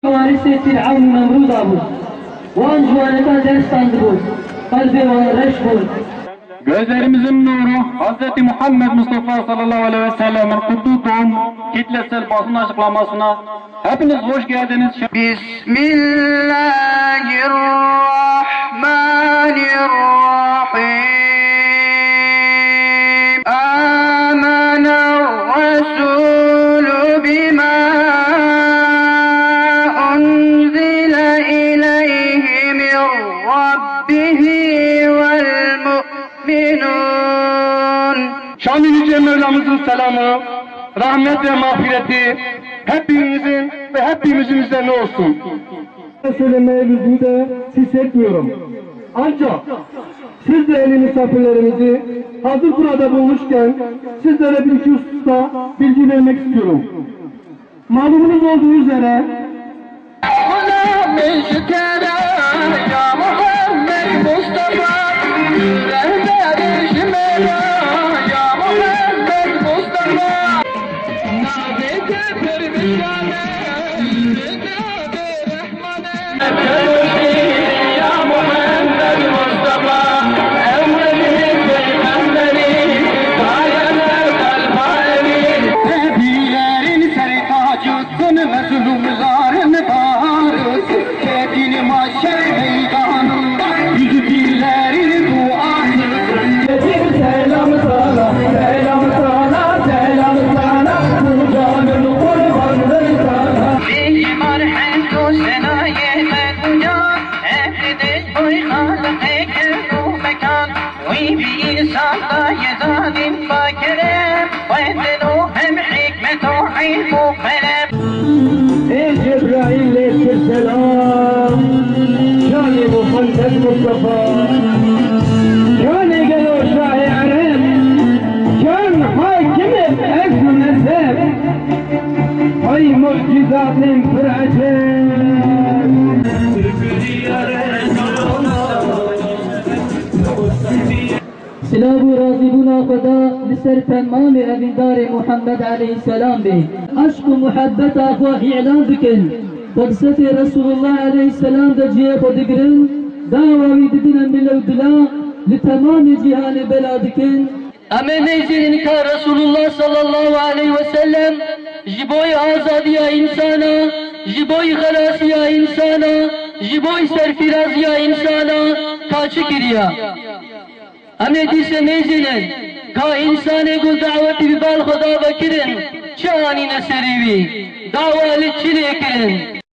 Varisi Fir'avn Nemrud abud. Van juaneta derstandı bu. Kalbi ve reş bu. Gözlerimizin nuru Hz. Muhammed Mustafa sallallahu aleyhi ve sellem'in kutlu doğum kitlesel basın açıklamasına hepiniz hoş geldiniz. Bismillahirrahmanirrahim. Âmener Resûlü bimâ unzile ileyhi min Rabbihi vel mu'minun. Şan-ı Yüce Mevlamızın selamı, rahmet ve mağfireti hepinizin ve hepimizin üzerine olsun. Söylemeye lüzum da hissetmiyorum. Ancak siz değerli misafirlerimizi hazır burada bulmuşken sizlere bir iki hususta bilgi vermek istiyorum. Malumunuz olduğu üzere Ey Cebrail aleyhisselam, Şah-ı Muhammed Mustafa, Kâne gelo Şah-ı Arab, Kân hakim-i ezm mezheb, ay mucizatın pır acem. Silâbu razibuna Khuda liser temmâmi evindâr-i Muhammed aleyhisselam bey. Aşk-ı muhabbet ahvâh i'lân bikin. Taksati Resulullah aleyhisselam da cihe kodigirin. Davavi didinen bilevdila li tamâmi cihâni belâ dikin. Ame neyzinin ka Resulullah sallallahu aleyhi ve sellem jiboy azadiya insana, jiboy halasiya insana, jiboy serfiraziya insana kaçı giriya. Ame dise mezinen ka insane gul daveti bibal Khuda bakirin çani neserivi davali çile kirin